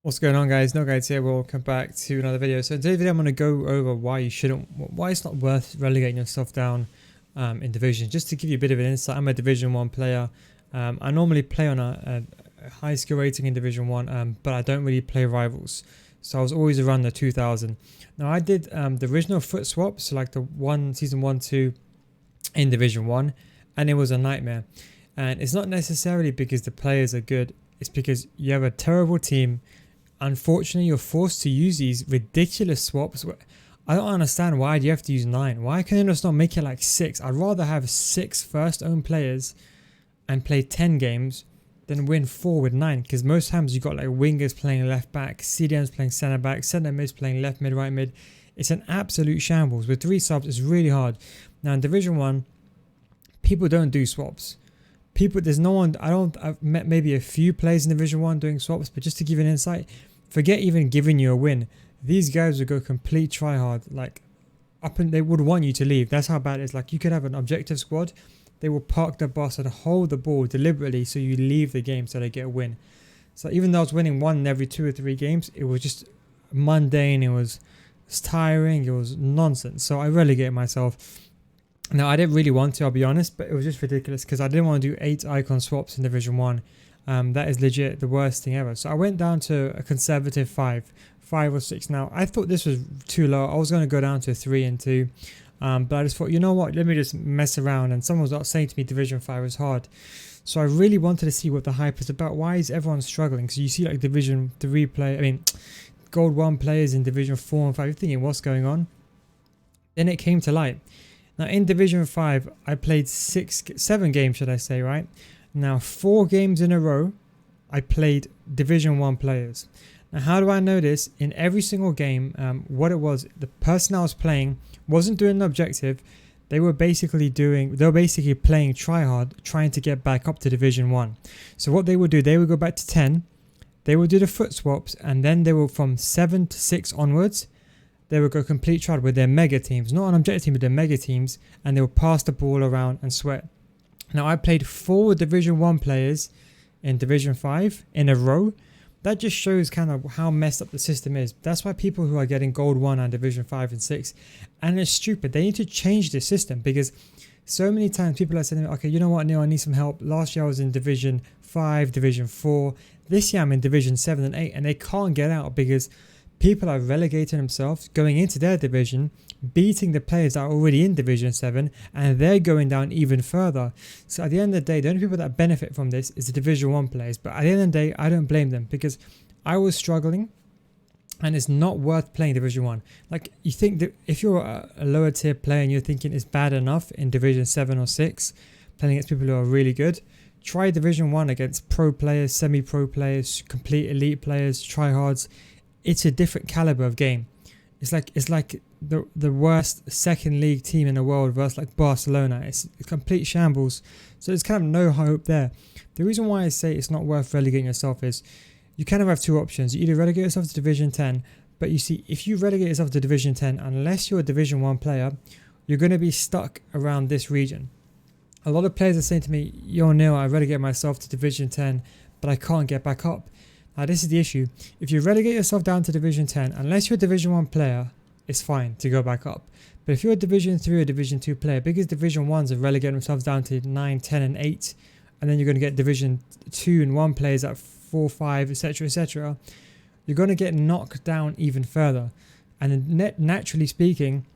What's going on, guys? No Guides here. Welcome back to another video. So in today's video I'm going to go over why it's not worth relegating yourself down in division. Just to give you a bit of an insight, I'm a Division 1 player. I normally play on a high skill rating in Division 1, but I don't really play rivals. So I was always around the 2000. Now I did the original foot swap, so like the season 1, 2 in Division 1, and it was a nightmare. And it's not necessarily because the players are good, it's because you have a terrible team. Unfortunately, you're forced to use these ridiculous swaps. I don't understand, why do you have to use 9? Why can you just not make it like 6? I'd rather have 6 first own players and play 10 games than win 4 with 9. Because most times you got like wingers playing left back, CDMs playing centre back, centre mids playing left mid, right mid. It's an absolute shambles. With 3 subs, it's really hard. Now in Division 1, people don't do swaps. There's no one, I've met maybe a few players in Division 1 doing swaps, but just to give you an insight, forget even giving you a win. These guys would go complete try hard, like and they would want you to leave. That's how bad it is. Like you could have an objective squad, they will park the bus and hold the ball deliberately so you leave the game so they get a win. So even though I was winning 1 in every 2 or 3 games, it was just mundane, it was tiring, it was nonsense. So I relegated myself. Now I didn't really want to, I'll be honest, but it was just ridiculous because I didn't want to do 8 icon swaps in Division 1. That is legit the worst thing ever. So I went down to a conservative 5 or 6. Now I thought this was too low. I was going to go down to 3 and 2, but I just thought, you know what, let me just mess around. And someone was saying to me Division 5 is hard, so I really wanted to see what the hype is about. Why is everyone struggling? Because you see like Division 3 Gold 1 players in Division 4 and 5, you're thinking what's going on. Then it came to light. Now in Division 5 I played 7 games, should I say, right? Now 4 games in a row I played Division 1 players. Now how do I know this? In every single game, what it was, the person I was playing wasn't doing the objective. They were basically playing try hard, trying to get back up to Division 1. So what they would do, they would go back to 10, they would do the foot swaps, and then they will, from 7 to 6 onwards, they would go complete try with their mega teams, not an objective team, but their mega teams, and they would pass the ball around and sweat. Now I played 4 Division 1 players in Division 5 in a row. That just shows kind of how messed up the system is. That's why people who are getting Gold 1 and Division 5 and 6, and it's stupid. They need to change the system, because so many times people are saying, okay, you know what, Neil, I need some help. Last year I was in Division 5, Division 4. This year I'm in Division 7 and 8, and they can't get out because people are relegating themselves, going into their division, beating the players that are already in Division 7, and they're going down even further. So at the end of the day, the only people that benefit from this is the Division 1 players. But at the end of the day, I don't blame them, because I was struggling, and it's not worth playing Division 1. Like, you think that if you're a lower tier player and you're thinking it's bad enough in Division 7 or 6, playing against people who are really good, try Division 1 against pro players, semi-pro players, complete elite players, tryhards. It's a different caliber of game. It's like the worst second league team in the world versus like Barcelona. It's a complete shambles. So there's kind of no hope there. The reason why I say it's not worth relegating yourself is you kind of have 2 options. You either relegate yourself to Division 10, but you see, if you relegate yourself to Division 10, unless you're a Division 1 player, you're going to be stuck around this region. A lot of players are saying to me, yo Neil, I relegate myself to Division 10, but I can't get back up. Now this is the issue. If you relegate yourself down to Division 10, unless you're a Division 1 player, it's fine to go back up. But if you're a Division 3 or Division 2 player, because Division 1s have relegated themselves down to 9, 10 and 8, and then you're going to get Division 2 and 1 players at 4, 5, etc, etc, you're going to get knocked down even further. And naturally speaking,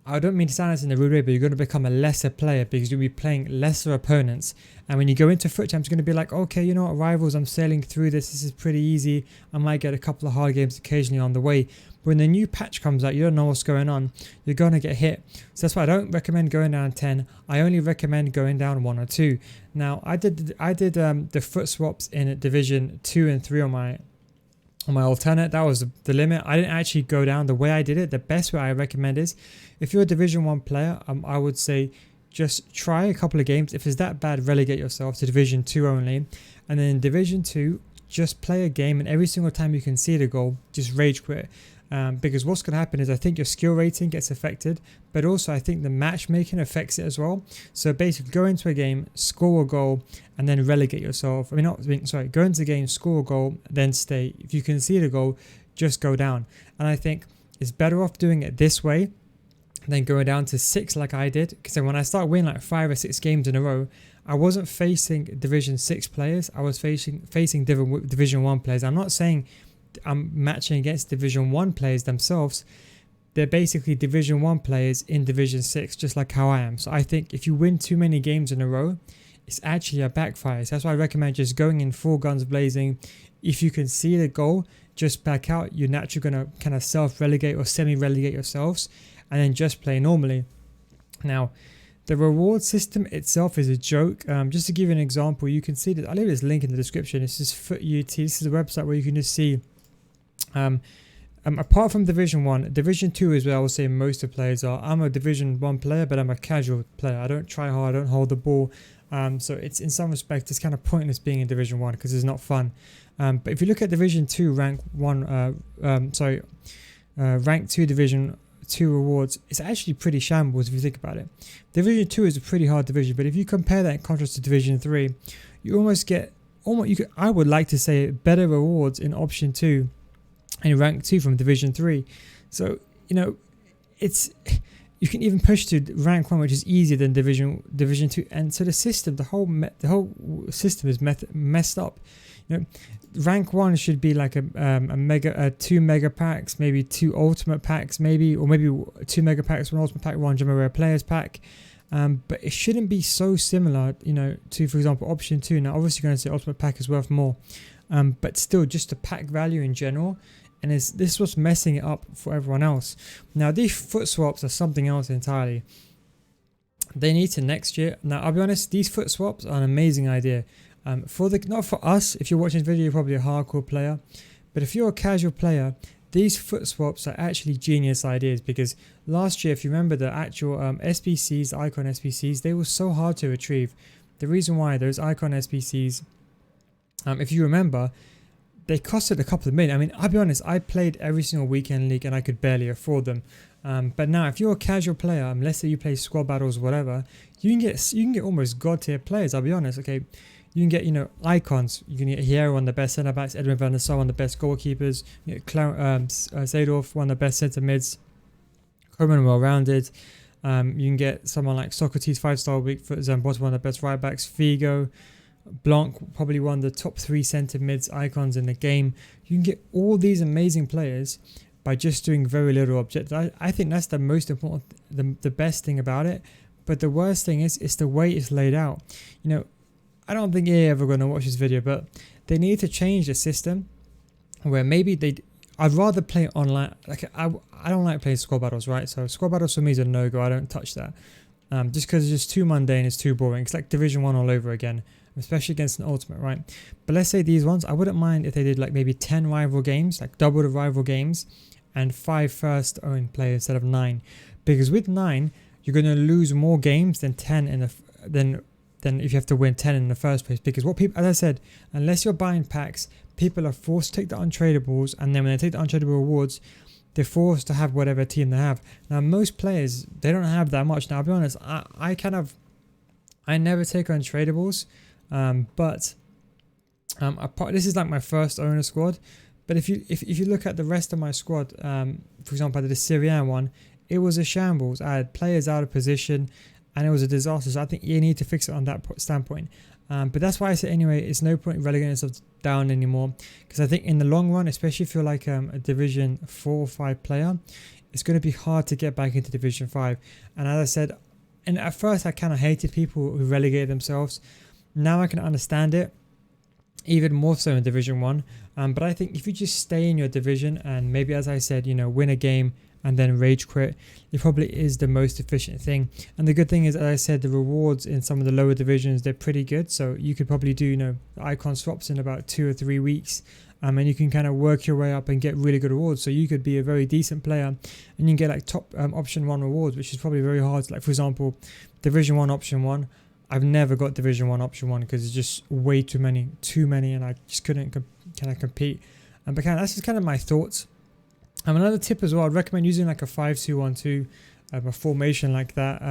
I don't mean to sound this in a rude way, but you're going to become a lesser player because you'll be playing lesser opponents. And when you go into foot champs, you're going to be like, okay, you know what, rivals, I'm sailing through this. This is pretty easy. I might get a couple of hard games occasionally on the way. But when the new patch comes out, you don't know what's going on. You're going to get hit. So that's why I don't recommend going down 10. I only recommend going down 1 or 2. Now, I did the foot swaps in Division 2 and 3 on my alternate. That was the limit. I didn't actually go down. The way I did it, the best way I recommend is, if you're a Division 1 player, I would say just try a couple of games. If it's that bad, relegate yourself to Division 2 only, and then in Division 2 just play a game, and every single time you can see the goal, just rage quit. because what's going to happen is I think your skill rating gets affected, but also I think the matchmaking affects it as well. So basically go into a game, score a goal, and then relegate yourself. Go into the game, score a goal, then stay. If you concede a goal, just go down. And I think it's better off doing it this way than going down to 6 like I did. Because then when I start winning like 5 or 6 games in a row, I wasn't facing Division 6 players. I was facing Division 1 players. I'm not saying I'm matching against Division 1 players themselves. They're basically Division 1 players in Division 6, just like how I am. So I think if you win too many games in a row, it's actually a backfire. So that's why I recommend just going in full guns blazing. If you can see the goal, just back out. You're naturally going to kind of self-relegate or semi-relegate yourselves, and then just play normally. Now, the reward system itself is a joke. Just to give you an example, you can see that I'll leave this link in the description. This is FootUT. This is a website where you can just see, apart from Division 1, Division 2 is where I would say most of the players are. I'm a Division 1 player, but I'm a casual player. I don't try hard, I don't hold the ball. So it's in some respects, it's kind of pointless being in Division 1 because it's not fun. But if you look at Division 2, Rank 2 Division 2 rewards, it's actually pretty shambles if you think about it. Division 2 is a pretty hard division, but if you compare that in contrast to Division 3, you almost get, I would like to say, better rewards in Option 2 and Rank 2 from Division 3. So, you can even push to Rank 1, which is easier than Division 2. And so the system, the whole system is messed up. Rank 1 should be like a 2 mega packs, maybe 2 ultimate packs, or maybe 2 mega packs, 1 ultimate pack, 1 Gemma Rare Players pack. But it shouldn't be so similar, to, for example, Option 2. Now, obviously, you're going to say ultimate pack is worth more, but still, just the pack value in general. And this is what's messing it up for everyone else. Now, these foot swaps are something else entirely. They need to next year. Now, I'll be honest, these foot swaps are an amazing idea. Not for us. If you're watching this video, you're probably a hardcore player. But if you're a casual player, these foot swaps are actually genius ideas, because last year, if you remember, the actual SBCs, the Icon SBCs, they were so hard to retrieve. The reason why those Icon SBCs, if you remember, they costed a couple of million. I mean, I'll be honest, I played every single weekend league and I could barely afford them. But now, if you're a casual player, let's say you play squad battles or whatever, you can get almost god tier players. I'll be honest. Okay, you can get icons. You can get Hierro, one of the best centre backs, Edwin van der Sar, one of the best goalkeepers, Seedorf, one of the best centre mids, Coleman, well rounded. You can get someone like Socrates, 5-star weak foot, Zambot, one of the best right backs, Figo, Blanc, probably one of the top 3 centre mids icons in the game. You can get all these amazing players by just doing very little objectives. I think that's the most important, the best thing about it. But the worst thing is, it's the way it's laid out. I don't think you're ever going to watch this video, but they need to change the system where maybe I'd rather play online. Like I don't like playing squad battles, right? So squad battles for me is a no-go. I don't touch that. Just because it's just too mundane, it's too boring. It's like Division 1 all over again, especially against an ultimate, right? But let's say these ones, I wouldn't mind if they did like maybe 10 rival games, like double the rival games, and 5 first owned players instead of 9. Because with 9, you're going to lose more games than 10 than if you have to win 10 in the first place. Because what people, as I said, unless you're buying packs, people are forced to take the untradables, and then when they take the untradeable rewards, they're forced to have whatever team they have. Now, most players, they don't have that much. Now, I'll be honest, I never take untradables, but this is like my first owner squad. But if you look at the rest of my squad, for example, I did a Syrian one, it was a shambles. I had players out of position, and it was a disaster. So I think you need to fix it on that standpoint. But that's why I say anyway, it's no point relegating yourself down anymore, because I think in the long run, especially if you're like a Division 4 or 5 player, it's going to be hard to get back into Division 5. And as I said, and at first I kind of hated people who relegated themselves. Now I can understand it, even more so in Division 1. But I think if you just stay in your division and maybe, as I said, win a game and then rage quit, it probably is the most efficient thing. And the good thing is, as I said, the rewards in some of the lower divisions, they're pretty good. So you could probably do, icon swaps in about 2 or 3 weeks. And you can kind of work your way up and get really good rewards. So you could be a very decent player and you can get like top option 1 rewards, which is probably very hard. Like, for example, Division 1 option 1. I've never got Division 1 option 1 because it's just way too many, and I just couldn't kind of compete. But that's just kind of my thoughts. Another tip as well, I'd recommend using like a 5-2-1-2, a formation like that,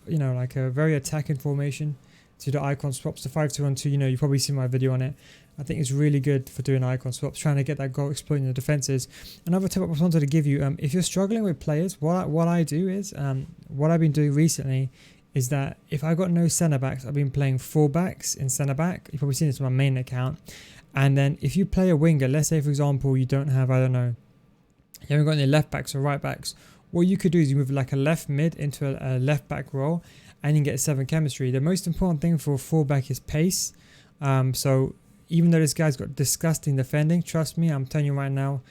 you know, like a very attacking formation to do icon swaps. The 5-2-1-2, you know, you've probably seen my video on it. I think it's really good for doing icon swaps, trying to get that goal, exploiting the defenses. Another tip I wanted to give you, if you're struggling with players, what I do is, what I've been doing recently is that if I got no centre backs, I've been playing full backs in centre back. You've probably seen this on my main account. And then if you play a winger, let's say for example you don't have, I don't know, you haven't got any left backs or right backs, what you could do is you move like a left mid into a left back role, and you can get 7 chemistry. The most important thing for a fullback is pace. So even though this guy's got disgusting defending, trust me, I'm telling you right now,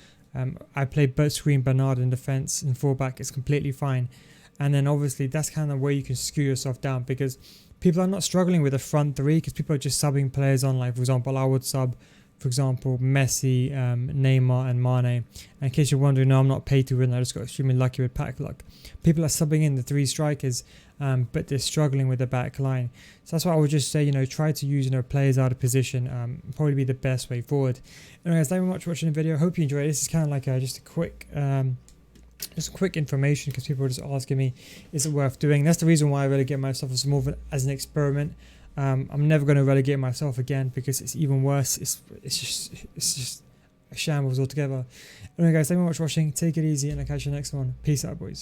I play screen Bernard in defense and fullback. It's completely fine. And then obviously that's kind of where you can screw yourself down, because people are not struggling with the front three, because people are just subbing players on. Like for example, I would sub, for example, Messi, Neymar and Mane. And in case you're wondering, no, I'm not paid to win. I just got extremely lucky with pack luck. People are subbing in the 3 strikers, but they're struggling with the back line. So that's why I would just say, you know, try to use, you know, players out of position. Probably be the best way forward. Anyways, thank you very much for watching the video. Hope you enjoyed it. This is kind of like just a quick information, because people are just asking me, is it worth doing? That's the reason why I relegate myself as more of as an experiment. I'm never going to relegate myself again, because it's even worse. It's just a shambles altogether. Anyway guys, thank you very much for watching. Take it easy, and I'll catch you next one. Peace out, boys.